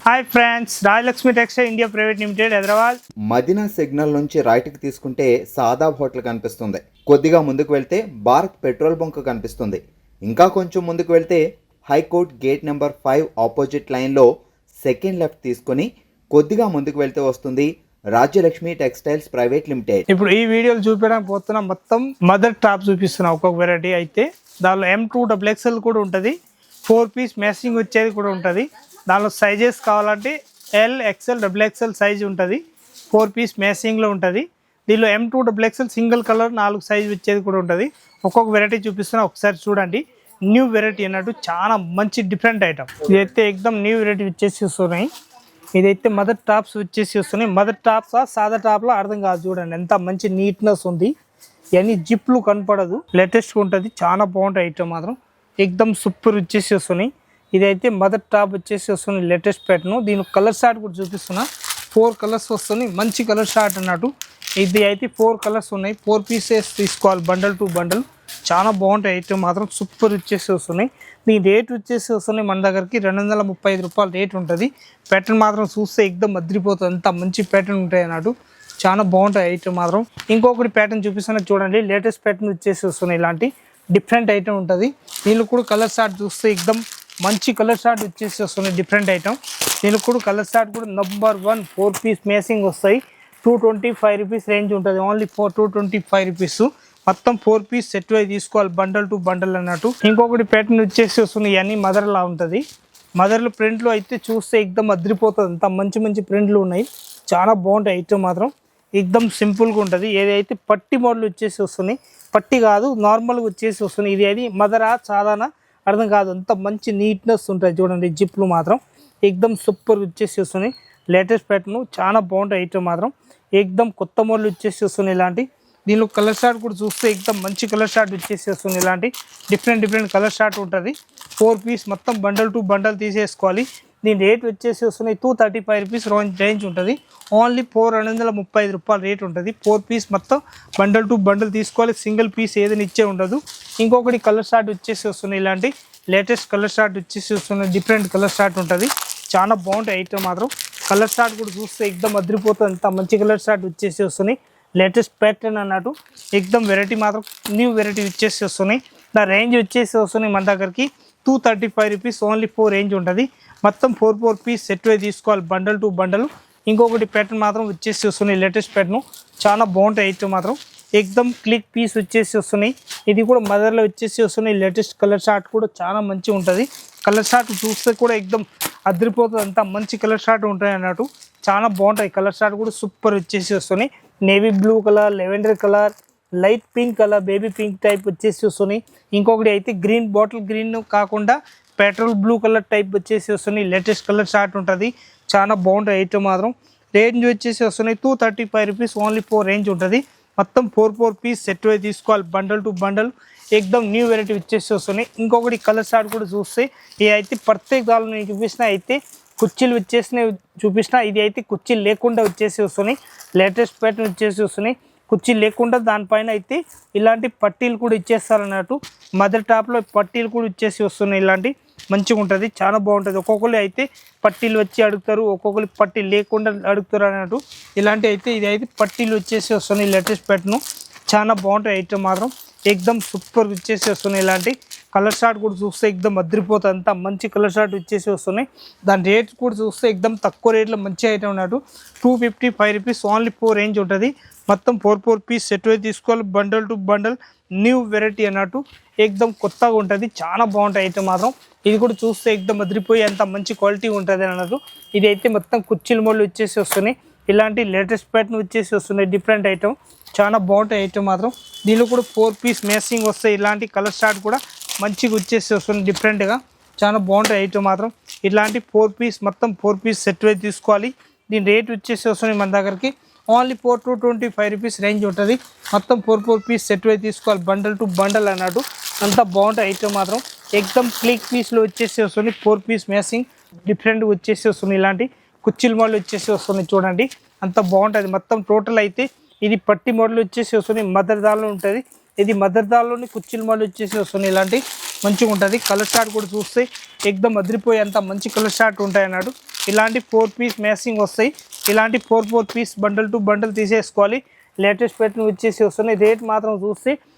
Hi friends, Rajalakshmi textile India private limited Hyderabad. Madina signal నుంచి రైట్కి తీసుకుంటే సాదాబ్ హోటల్ కనిపిస్తుంది. కొద్దిగా ముందుకు వెళ్తే భారత్ పెట్రోల్ బంక్ కనిపిస్తుంది. ఇంకా కొంచెం ముందుకు వెళ్తే హైకోర్ట్ గేట్ నెంబర్ 5 ఆపోజిట్ లైన్లో సెకండ్ లెఫ్ట్ తీసుకొని కొద్దిగా ముందుకు వెళ్తే వస్తుంది రాజ్యలక్ష్మి టెక్స్టైల్స్ ప్రైవేట్ లిమిటెడ్. ఇప్పుడు ఈ వీడియోలు చూపించడానికి పోతున్నా, మొత్తం మదర్ టాప్ చూపిస్తున్నా. ఒక్కొక్క వెరైటీ అయితే దానిలో M2 XXL కూడా ఉంటుంది, 4 పీస్ మ్యాచింగ్ వచ్చేది కూడా ఉంటుంది. దానిలో సైజెస్ కావాలంటే L, XL, XXL సైజ్ ఉంటుంది. 4 పీస్ మ్యాచింగ్లో ఉంటుంది. దీనిలో M2 XXL single colour 4 size వచ్చేది కూడా ఉంటుంది. ఒక్కొక్క వెరైటీ చూపిస్తున్నా, ఒకసారి చూడండి. న్యూ వెరైటీ అన్నట్టు చాలా మంచి డిఫరెంట్ ఐటమ్. ఇదైతే ఎక్దమ్ న్యూ వెరైటీ వచ్చేసి వస్తున్నాయి. ఇదైతే మదర్ టాప్స్ వచ్చేసి వస్తున్నాయి. మదర్ టాప్స్ సాదా టాప్లో అర్థం కాదు. చూడండి ఎంత మంచి నీట్నెస్ ఉంది. ఇవన్నీ జిప్లు కనపడదు, లేటెస్ట్గా ఉంటుంది. చాలా బాగుంటాయి ఐటమ్ మాత్రం. ఎక్దమ్ సూపర్ వచ్చేసి వస్తున్నాయి. ఇదైతే మదర్ టాప్ వచ్చేసి వస్తుంది, లేటెస్ట్ ప్యాటర్న్. దీని కలర్ షార్ట్ కూడా చూపిస్తున్నా. 4 కలర్స్ వస్తున్నాయి, మంచి కలర్ షార్ట్ అన్నట్టు. ఇది అయితే 4 కలర్స్ ఉన్నాయి. 4 పీసెస్ తీసుకోవాలి, బండల్ టు బండల్. చాలా బాగుంటాయి ఐటమ్ మాత్రం. సూపర్ వచ్చేసి వస్తున్నాయి. దీని రేట్ వచ్చేసి వస్తున్నాయి మన దగ్గరికి 235 రూపాయలు రేట్ ఉంటుంది. ప్యాటర్న్ మాత్రం చూస్తే ఎక్దమ్ అదిరిపోతుంది, అంత మంచి ప్యాటర్న్ ఉంటాయి అన్నట్టు. చాలా బాగుంటాయి ఐటమ్ మాత్రం. ఇంకొకటి ప్యాటర్న్ చూపిస్తున్నా చూడండి. లేటెస్ట్ ప్యాటర్న్ వచ్చేసి వస్తున్నాయి. ఇలాంటి డిఫరెంట్ ఐటమ్ ఉంటుంది. దీనిలో కూడా కలర్ షార్ట్ చూస్తే ఎక్దమ్ మంచి కలర్ షార్ట్ వచ్చేసి వస్తున్నాయి, డిఫరెంట్ ఐటమ్. దీనికి కూడా కలర్ షార్ట్ కూడా నెంబర్ 1 4 పీస్ మ్యాచింగ్ వస్తాయి. 225 రూపీస్ రేంజ్ ఉంటుంది. Only 225 rupees. మొత్తం 4 పీస్ సెట్ అయి తీసుకోవాలి, బండల్ టు బండల్ అన్నట్టు. ఇంకొకటి ప్యాటర్న్ వచ్చేసి వస్తున్నాయి. ఇవన్నీ మదర్ లా ఉంటుంది. మదర్లో ప్రింట్లు అయితే చూస్తే ఎక్దమ్ అదిరిపోతుంది, అంత మంచి మంచి ప్రింట్లు ఉన్నాయి. చాలా బాగుంటాయి ఐటమ్ మాత్రం. ఎక్దమ్ సింపుల్గా ఉంటుంది. ఏదైతే పట్టి మోడల్ వచ్చేసి వస్తున్నాయి, పట్టి కాదు నార్మల్గా వచ్చేసి వస్తున్నాయి. ఇది అది మదరా సాధారణ అర్థం కాదు, అంత మంచి నీట్నెస్ ఉంటుంది. చూడండి జిప్లు మాత్రం ఎక్దమ్ సూపర్ వచ్చేసి వస్తున్నాయి. లేటెస్ట్ ప్యాటర్న్ చాలా బాగుంటాయి ఐటమ్ మాత్రం. ఎక్దమ్ కొత్త మోడల్ వచ్చేసి వస్తున్నాయి ఇలాంటి. దీనిలో కలర్ షార్ట్ కూడా చూస్తే ఎక్దమ్ మంచి కలర్ షార్ట్ వచ్చేసి వస్తుంది. ఇలాంటి డిఫరెంట్ కలర్ షార్ట్ ఉంటుంది. 4 పీస్ మొత్తం బండల్ టు బండల్ తీసేసుకోవాలి. దీని రేట్ వచ్చేసి వస్తున్నాయి 235 రూపీస్ రేంజ్ ఉంటుంది. ఓన్లీ 435 రూపాయలు రేట్ ఉంటుంది. 4 పీస్ మొత్తం బండల్ టు బండల్ తీసుకోవాలి. సింగిల్ పీస్ ఏదైనా ఇచ్చే ఉండదు. ఇంకొకటి కలర్ షార్ట్ వచ్చేసి వస్తున్నాయి. ఇలాంటి లేటెస్ట్ కలర్ షార్ట్ వచ్చేసి వస్తున్నాయి. డిఫరెంట్ కలర్ షార్ట్ ఉంటుంది. చాలా బాగుంటాయి ఐటమ్ మాత్రం. కలర్ షార్ట్ కూడా చూస్తే ఎక్దమ్ అదిరిపోతుంది, అంత మంచి కలర్ షార్ట్ వచ్చేసి వస్తున్నాయి. లేటెస్ట్ ప్యాటర్న్ అన్నట్టు. ఎక్దమ్ వెరైటీ మాత్రం న్యూ వెరైటీ వచ్చేసి వస్తున్నాయి. దా రేంజ్ వచ్చేసి వస్తున్నాయి మన దగ్గరికి 235 రూపీస్. ఓన్లీ 4 రేంజ్ ఉంటుంది. మొత్తం 4 పీస్ సెట్ అయి తీసుకోవాలి, బండల్ టు బండల్. ఇంకొకటి ప్యాటర్న్ మాత్రం వచ్చేసి వస్తున్నాయి. లేటెస్ట్ ప్యాటర్న్ చాలా బాగుంటాయి ఐటమ్ మాత్రం. ఎక్దమ్ క్లిక్ పీస్ వచ్చేసి వస్తున్నాయి. ఇది కూడా మదర్లో వచ్చేసి వస్తున్నాయి. లేటెస్ట్ కలర్ షార్ట్ కూడా చాలా మంచిగా ఉంటుంది. కలర్ షార్ట్ చూస్తే కూడా ఎక్దమ్ అదిరిపోతుంది, అంత మంచి కలర్ షార్ట్ ఉంటాయి అన్నట్టు. చాలా బాగుంటాయి. కలర్ షార్ట్ కూడా సూపర్ వచ్చేసి వస్తున్నాయి. Navy blue colour, lavender colour, light pink colour, baby pink type వచ్చేసి వస్తున్నాయి. ఇంకొకటి అయితే గ్రీన్, బాటిల్ గ్రీన్ కాకుండా పెట్రోల్ బ్లూ కలర్ టైప్ వచ్చేసి వస్తున్నాయి. లేటెస్ట్ కలర్ షార్ట్ ఉంటుంది. చాలా బాగుంటాయి ఐటమ్ మాత్రం. రేంజ్ వచ్చేసి వస్తున్నాయి 235 రూపీస్. ఓన్లీ 4 రేంజ్ ఉంటుంది. మొత్తం 4 పీస్ సెట్ అయి తీసుకోవాలి, బండల్ టు బండల్. ఎక్దమ్ న్యూ వెరైటీ వచ్చేసి వస్తున్నాయి. ఇంకొకటి కలర్ షార్ట్ కూడా చూస్తే ఇది అయితే ప్రత్యేక దానిలో నేను చూపించిన అయితే కుర్చీలు వచ్చేసినవి చూపించిన. ఇది అయితే కుర్చీలు లేకుండా వచ్చేసి వస్తున్నాయి. లేటెస్ట్ ప్యాటర్న్ వచ్చేసి వస్తున్నాయి. కుర్చీ లేకుండా దానిపైన అయితే ఇలాంటి పట్టీలు కూడా ఇచ్చేస్తారు అన్నట్టు. మదర్ టాప్లో పట్టీలు కూడా ఇచ్చేసి వస్తున్నాయి. ఇలాంటి మంచిగా ఉంటుంది, చాలా బాగుంటుంది. ఒక్కొక్కరు అయితే పట్టీలు వచ్చి అడుగుతారు, ఒక్కొక్కరు పట్టీలు లేకుండా అడుగుతారు అన్నట్టు. ఇలాంటి అయితే ఇది అయితే పట్టీలు వచ్చేసి వస్తున్నాయి. లేటెస్ట్ ప్యాటర్న్ చాలా బాగుంటాయి ఐటమ్ మాత్రం. ఎక్దమ్ సూపర్ వచ్చేసి వస్తున్నాయి. ఇలాంటి కలర్ షార్ట్ కూడా చూస్తే ఎక్దమ్ అదిరిపోతుంది, అంత మంచి కలర్ షార్ట్ వచ్చేసి వస్తున్నాయి. దాని రేట్ కూడా చూస్తే ఎక్దమ్ తక్కువ రేట్లో మంచి ఐటమ్ అన్నట్టు. 255 రూపీస్. ఓన్లీ 4 రేంజ్ ఉంటుంది. మొత్తం 4 పీస్ సెట్ అయి తీసుకోవాలి, bundle to bundle. New variety అన్నట్టు. ఎక్దమ్ కొత్తగా ఉంటుంది, చాలా బాగుంటాయి ఐటమ్ మాత్రం. ఇది కూడా చూస్తే ఎక్దమ్ అదిరిపోయి అంత మంచి క్వాలిటీ ఉంటుంది అన్నట్టు. ఇది అయితే మొత్తం కుర్చీల మోడల్ వచ్చేసి వస్తున్నాయి. ఇలాంటి లేటెస్ట్ ప్యాటర్న్ వచ్చేసి వస్తున్నాయి. డిఫరెంట్ ఐటమ్, చాలా బాగుంటాయి ఐటమ్ మాత్రం. దీనిలో కూడా 4 పీస్ మ్యాచింగ్ వస్తాయి. ఇలాంటి కలర్ షార్ట్ కూడా మంచిగా వచ్చేసి వస్తుంది, డిఫరెంట్గా. చాలా బాగుంటాయి ఐటమ్ మాత్రం. ఇలాంటి 4 పీస్ మొత్తం 4 పీస్ సెట్ అయి తీసుకోవాలి. దీని రేట్ వచ్చేసి వస్తున్నాయి మన దగ్గరికి ఓన్లీ 225 రూపీస్ రేంజ్ ఉంటుంది. మొత్తం 4 పీస్ సెట్ అయి తీసుకోవాలి, బండల్ టు బండల్ అన్నట్టు. అంతా బాగుంటాయి ఐటమ్ మాత్రం. ఎక్దమ్ క్లిక్ పీస్లో వచ్చేసి వస్తుంది. 4 పీస్ మ్యాచింగ్ డిఫరెంట్గా వచ్చేసి వస్తుంది. ఇలాంటి కుర్చీల మోడల్ వచ్చేసి వస్తుంది. చూడండి అంత బాగుంటుంది. మొత్తం టోటల్ అయితే ఇది పట్టి మోడల్ వచ్చేసి వస్తుంది. మదర్ దాల్లో ఉంటుంది. ఇది మదర్ దాల్లోని కుర్చీల మోడల్ వచ్చేసి వస్తుంది. ఇలాంటి మంచిగా ఉంటుంది. కలర్ షార్ట్ కూడా చూస్తే ఎక్దమ్ అదిరిపోయేంత మంచి కలర్ షార్ట్ ఉంటాయి అన్నాడు. ఇలాంటి 4 పీస్ మ్యాచింగ్ వస్తాయి. ఇలాంటి 4 పీస్ బండల్ టు బండల్ తీసేసుకోవాలి. లేటెస్ట్ ప్యాటర్న్ వచ్చేసి వస్తున్నాయి. రేట్ మాత్రం చూస్తే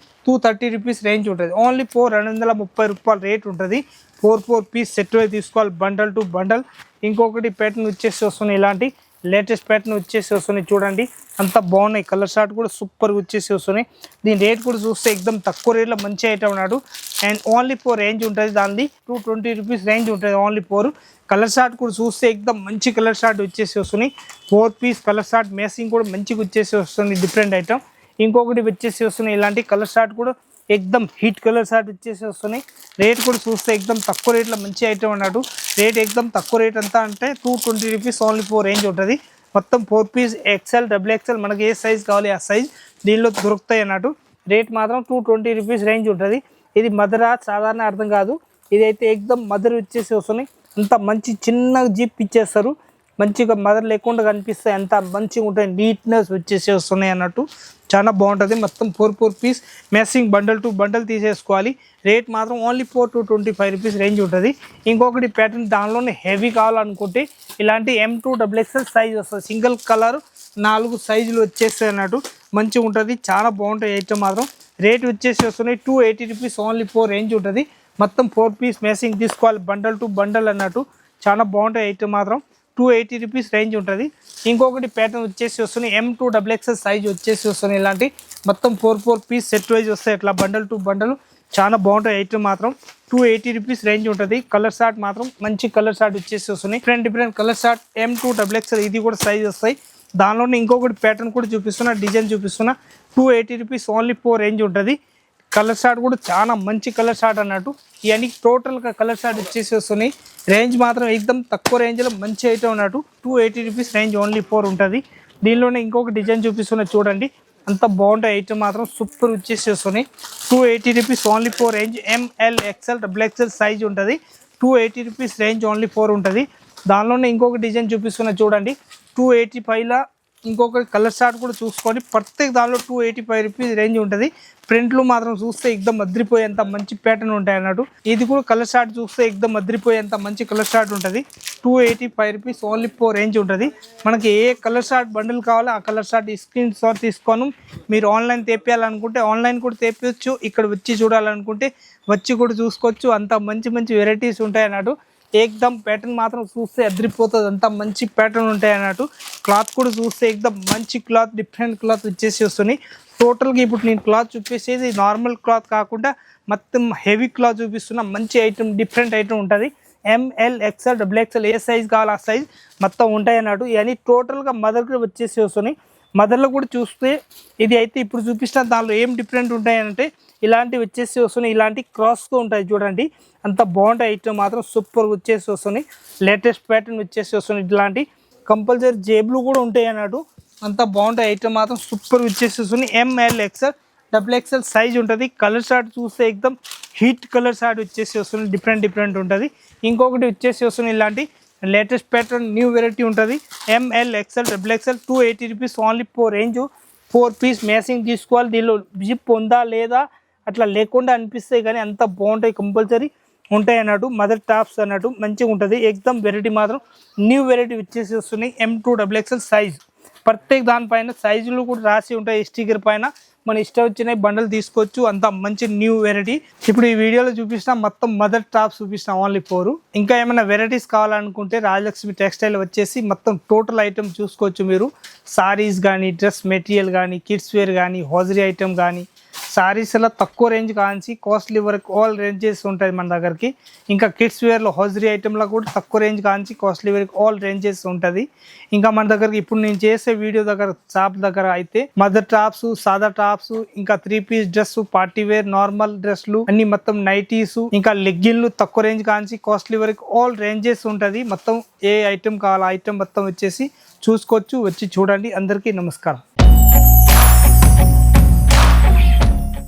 230 రూపీస్ రేంజ్ ఉంటుంది. ఓన్లీ 230 రూపాయలు రేట్ ఉంటుంది. 4 పీస్ సెట్ అయి తీసుకోవాలి బండల్ టు బండల్. ఇంకొకటి ప్యాటర్న్ వచ్చేసి వస్తున్నాయి. ఇలాంటి లేటెస్ట్ ప్యాటర్న్ వచ్చేసి వస్తున్నాయి. చూడండి అంత బాగున్నాయి. కలర్ షార్ట్ కూడా సూపర్గా వచ్చేసి వస్తున్నాయి. దీని రేట్ కూడా చూస్తే ఎక్దమ్ తక్కువ రేట్లో మంచి ఐటమ్ ఉన్నాడు. అండ్ ఓన్లీ 4 రేంజ్ ఉంటుంది. దానిది 220 రూపీస్ రేంజ్ ఉంటుంది. ఓన్లీ 4 కలర్ షార్ట్ కూడా చూస్తే ఎక్దమ్ మంచి కలర్ షార్ట్ వచ్చేసి వస్తున్నాయి. 4 పీస్ కలర్ షార్ట్ మ్యాచింగ్ కూడా మంచిగా వచ్చేసి వస్తుంది. Different item. ఇంకొకటి వచ్చేసి వస్తున్నాయి. ఇలాంటి కలర్ షార్ట్ కూడా ఎక్దమ్ హిట్ కలర్ షార్ట్ వచ్చేసి వస్తున్నాయి. రేట్ కూడా చూస్తే ఎక్దమ్ తక్కువ రేట్లో మంచి ఐటమ్ అన్నాడు. రేట్ ఎక్దమ్ తక్కువ రేట్ అంతా అంటే 220 రూపీస్ ఓన్లీ 4 రేంజ్ ఉంటుంది. మొత్తం 4 పీస్ XL XXL మనకి ఏ సైజ్ కావాలి ఆ సైజ్ దీనిలో దొరుకుతాయి అన్నట్టు. రేట్ మాత్రం 220 రూపీస్ రేంజ్ ఉంటుంది. ఇది మదరా సాధారణ అర్థం కాదు. ఇదైతే ఎక్దమ్ మదర్ వచ్చేసి వస్తున్నాయి. అంత మంచి చిన్న జీప్ ఇచ్చేస్తారు. మంచిగా మదర్ లేకుండా కనిపిస్తాయి. అంత మంచిగా ఉంటాయి. నీట్నెస్ వచ్చేసి వస్తున్నాయి అన్నట్టు. చాలా బాగుంటుంది. మొత్తం 4 piece matching bundle to bundle తీసేసుకోవాలి. రేట్ మాత్రం ఓన్లీ 4 to 25 రూపీస్ రేంజ్ ఉంటుంది. ఇంకొకటి ప్యాటర్న్ దానిలోనే హెవీ కావాలనుకుంటే ఇలాంటి M2 XXL సైజ్ వస్తుంది. సింగిల్ కలర్ 4 సైజులు వచ్చేస్తాయి అన్నట్టు. మంచిగా ఉంటుంది. చాలా బాగుంటాయి ఐటమ్ మాత్రం. రేట్ వచ్చేసి వస్తున్నాయి 280 రూపీస్ ఓన్లీ 4 రేంజ్ ఉంటుంది. మొత్తం 4 పీస్ మ్యాచింగ్ తీసుకోవాలి బండల్ టు బండల్ అన్నట్టు. చాలా బాగుంటాయి ఐటమ్ మాత్రం. 280 రూపీస్ రేంజ్ ఉంటుంది. ఇంకొకటి ప్యాటర్న్ వచ్చేసి వస్తున్నాయి. M2 XXL సైజ్ వచ్చేసి వస్తున్నాయి. ఇలాంటి మొత్తం 4 పీస్ సెట్ వైజ్ వస్తాయి. ఇట్లా బండల్ టు బండల్ చాలా బాగుంటాయి ఐటమ్ మాత్రం. 280 రూపీస్ రేంజ్ ఉంటుంది. కలర్ షార్ట్ మాత్రం మంచి కలర్ షార్ట్ వచ్చేసి వస్తున్నాయి. Different colour short M2 XXL ఇది కూడా సైజ్ వస్తాయి. దానిలోనే ఇంకొకటి ప్యాటర్న్ కూడా చూపిస్తున్నా, డిజైన్ చూపిస్తున్నా. 280 రూపీస్ ఓన్లీ 4 రేంజ్ ఉంటుంది. కలర్ షార్ట్ కూడా చాలా మంచి కలర్ షార్ట్ అన్నట్టు. ఇవన్నీ టోటల్గా కలర్ షార్ట్ వచ్చేసి వస్తున్నాయి. రేంజ్ మాత్రం ఎక్దమ్ తక్కువ రేంజ్లో మంచి ఐటమ్ అన్నట్టు. 280 రూపీస్ రేంజ్ ఓన్లీ 4 ఉంటుంది. దీనిలోనే ఇంకొక డిజైన్ చూపిస్తున్నా చూడండి. అంత బాగుంటాయి ఐటమ్ మాత్రం సూపర్ వచ్చేసి వస్తున్నాయి. 280 rupees only 4 range. ML XL XXL size ఉంటుంది. 280 రూపీస్ రేంజ్ ఓన్లీ 4 ఉంటుంది. దానిలోనే ఇంకొక డిజైన్ చూపిస్తున్నా చూడండి. 285లా ఇంకొక కలర్ షార్ట్ కూడా చూసుకోండి. ప్రత్యేక దానిలో 285 రూపీస్ రేంజ్ ఉంటుంది. ప్రింట్లు మాత్రం చూస్తే ఎక్దమ్ అద్రిపోయేంత మంచి ప్యాటర్న్ ఉంటాయి అన్నట్టు. ఇది కూడా కలర్ షార్ట్ చూస్తే ఎక్దమ్ అద్రిపోయేంత మంచి కలర్ షార్ట్ ఉంటుంది. 285 రూపీస్ ఓన్లీ 4 రేంజ్ ఉంటుంది. మనకి ఏ కలర్ షార్ట్ బండిల్ కావాలో ఆ కలర్ షార్ట్ స్క్రీన్ షాట్ తీసుకోను. మీరు ఆన్లైన్ తెప్పియాలనుకుంటే ఆన్లైన్ కూడా తెప్పించచ్చు. ఇక్కడ వచ్చి చూడాలనుకుంటే వచ్చి కూడా చూసుకోవచ్చు. అంత మంచి వెరైటీస్ ఉంటాయి అన్నట్టు. ఏకదమ్ ప్యాటర్న్ మాత్రం చూస్తే అదిరిపోతుంది. అంత మంచి ప్యాటర్న్ ఉంటాయి అన్నట్టు. క్లాత్ కూడా చూస్తే ఏకదమ్ మంచి క్లాత్, డిఫరెంట్ క్లాత్ వచ్చేసి వస్తున్నాయి. టోటల్గా ఇప్పుడు నేను క్లాత్ చూపించేది నార్మల్ క్లాత్ కాకుండా మొత్తం హెవీ క్లాత్ చూపిస్తున్నా. మంచి ఐటమ్, డిఫరెంట్ ఐటమ్ ఉంటుంది. ML XL XXL ఏ సైజ్ కావాలి ఆ సైజ్ మొత్తం ఉంటాయి అన్నట్టు. ఇవన్నీ టోటల్గా మదర్కి వచ్చేసి వస్తున్నాయి. మదర్లో కూడా చూస్తే ఇది అయితే ఇప్పుడు చూపిస్తున్న దానిలో ఏం డిఫరెంట్ ఉంటాయంటే ఇలాంటివి వచ్చేసి వస్తున్నాయి. ఇలాంటి క్రాస్తో ఉంటాయి చూడండి. అంత బాగుంటాయి ఐటమ్ మాత్రం సూపర్ వచ్చేసి వస్తున్నాయి. లేటెస్ట్ ప్యాటర్న్ వచ్చేసి వస్తున్నాయి. ఇలాంటి కంపల్సరీ జేబులు కూడా ఉంటాయి అన్నట్టు. అంత బాగుంటాయి ఐటమ్ మాత్రం సూపర్ వచ్చేసి వస్తున్నాయి. ML XL XXL సైజ్ ఉంటుంది. కలర్ షార్ట్ చూస్తే ఎక్దమ్ హీట్ కలర్ షార్ట్ వచ్చేసి వస్తుంది. డిఫరెంట్ ఉంటుంది. ఇంకొకటి వచ్చేసి వస్తున్నాయి ఇలాంటి లేటెస్ట్ ప్యాటర్న్ న్యూ వెరైటీ ఉంటుంది. ML XL XXL 280 rupees only 4 range. 4 piece matching తీసుకోవాలి. దీనిలో జిప్ ఉందా లేదా అట్లా లేకుండా అనిపిస్తాయి కానీ అంత బాగుంటాయి. కంపల్సరీ ఉంటాయి అన్నట్టు. మదర్ టాప్స్ అన్నట్టు మంచిగా ఉంటుంది. ఎక్దమ్ వెరైటీ మాత్రం న్యూ వెరైటీ వచ్చేసి వస్తున్నాయి. M2 XXL size. ప్రత్యేక దానిపైన సైజులు కూడా రాసి ఉంటాయి. స్టిక్కర్ పైన మన ఇష్టం వచ్చిన బండలు తీసుకోవచ్చు. అంత మంచి న్యూ వెరైటీ. ఇప్పుడు ఈ వీడియోలో చూపిస్తున్నా మొత్తం మదర్ టాప్స్ చూపిస్తున్నా ఓన్లీ 4. ఇంకా ఏమైనా వెరైటీస్ కావాలనుకుంటే రాజలక్ష్మి టెక్స్టైల్ వచ్చేసి మొత్తం టోటల్ ఐటమ్ చూసుకోవచ్చు మీరు. సారీస్ కానీ, డ్రెస్ మెటీరియల్ కానీ, కిడ్స్ వేర్ కానీ, హోజరీ ఐటమ్ కానీ, సారీస్ అలా తక్కువ రేంజ్ కాంచి కాస్ట్లీ వరకు ఆల్ రేంజెస్ ఉంటాయి మన దగ్గరికి. ఇంకా కిడ్స్ వేర్లో హోజరీ ఐటెంలో కూడా తక్కువ రేంజ్ కాంచి కాస్ట్లీ వరకు ఆల్ రేంజెస్ ఉంటుంది. ఇంకా మన దగ్గరికి ఇప్పుడు నేను చేసే వీడియో దగ్గర షాప్ దగ్గర అయితే మదర్ టాప్స్, సాదా టాప్స్, ఇంకా 3 piece dress, party wear, normal డ్రెస్లు అన్ని మొత్తం నైటీస్, ఇంకా లెగ్గిన్లు తక్కువ రేంజ్ కాంచి కాస్ట్లీ వరకు ఆల్ రేంజెస్ ఉంటుంది. మొత్తం ఏ ఐటెం కావాలో ఐటెం మొత్తం వచ్చేసి చూసుకోవచ్చు. వచ్చి చూడండి. అందరికీ నమస్కారం.